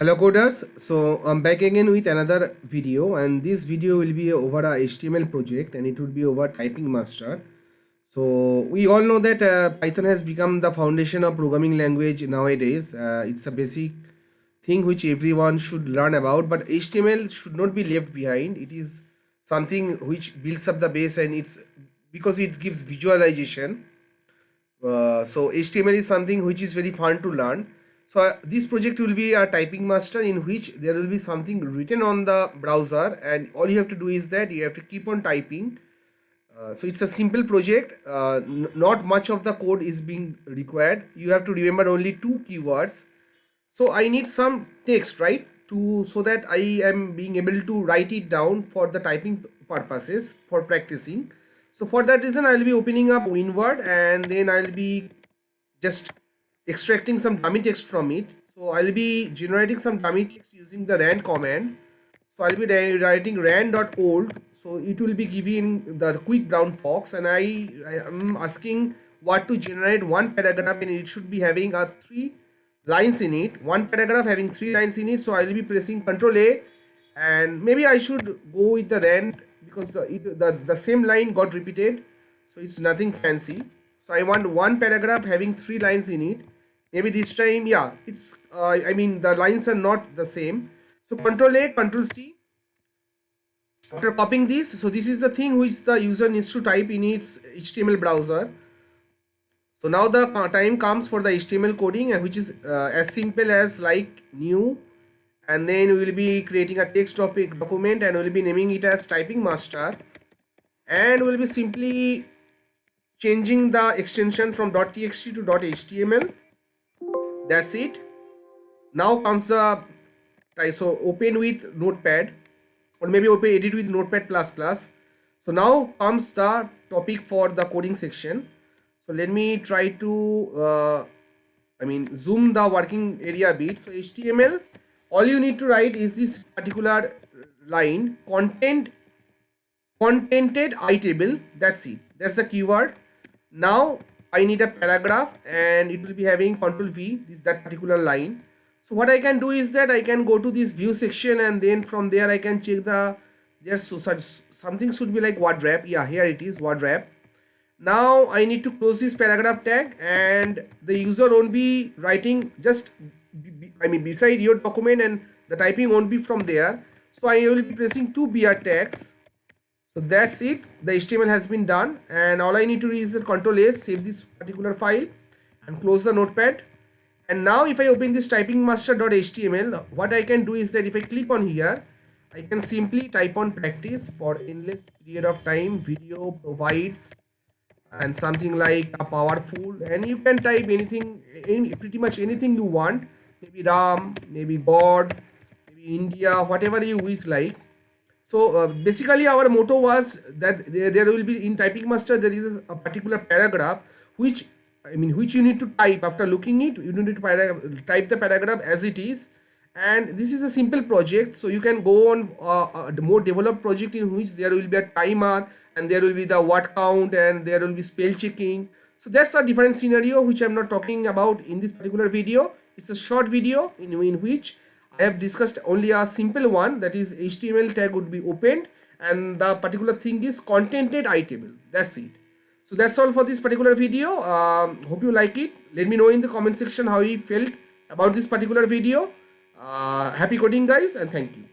Hello coders, so I'm back again with another video, and this video will be over a HTML project and it will be over typing master. So we all know that Python has become the foundation of programming language nowadays. It's a basic thing which everyone should learn about, but HTML should not be left behind. It is something which builds up the base, and it's because it gives visualization. So HTML is something which is very fun to learn. So this project will be a typing master in which there will be something written on the browser, and all you have to do is that you have to keep on typing. So it's a simple project. Not much of the code is being required. You have to remember only two keywords. So I need some text, right, to so that I am being able to write it down for the typing purposes for practicing. So for that reason, I'll be opening up WinWord, and then I'll be just extracting some dummy text from it. So I'll be generating some dummy text using the rand command. So I'll be writing rand.old. So it will be giving the quick brown fox, and I am asking what to generate one paragraph, and it should be having a 3 lines in it. One paragraph having 3 lines in it. So I'll be pressing Ctrl A, and maybe I should go with the rand because the same line got repeated. So it's nothing fancy. So I want one paragraph having 3 lines in it. Maybe this time, yeah, it's I mean the lines are not the same. So Ctrl A, Ctrl C. After copying this, so this is the thing which the user needs to type in its HTML browser. So now the time comes for the HTML coding, and which is as simple as like new, and then we will be creating a text topic document, and we will be naming it as typing master, and we will be simply changing the extension from .txt to .html. That's it. Now comes the so open with notepad, or maybe open edit with notepad plus. So now comes the topic for the coding section. So let me try to zoom the working area a bit. So HTML, all you need to write is this particular line, contented itable. That's it. That's the keyword. Now I need a paragraph, and it will be having Ctrl V, that particular line. So what I can do is that I can go to this view section, and then from there I can check there's something should be like word wrap. Yeah, here it is, word wrap. Now I need to close this paragraph tag, and the user won't be writing just beside your document, and the typing won't be from there. So I will be pressing two BR tags. So that's it. The HTML has been done, and all I need to do is Ctrl A, save this particular file, and close the notepad. And now if I open this typing master.html, what I can do is that if I click on here, I can simply type on practice for endless period of time, video provides, and something like a powerful, and you can type anything, pretty much anything you want, maybe Ram, maybe God, maybe India, whatever you wish like. So basically our motto was that there will be in typing master there is a particular paragraph which you need to type. After looking it, you need to type the paragraph as it is, and this is a simple project. So you can go on the more developed project in which there will be a timer, and there will be the word count, and there will be spell checking. So that's a different scenario which I'm not talking about in this particular video. It's a short video in which I have discussed only a simple one, that is HTML tag would be opened, and the particular thing is contented itable. That's it. So that's all for this particular video. Hope you like it. Let me know in the comment section how you felt about this particular video. Happy coding guys, and thank you.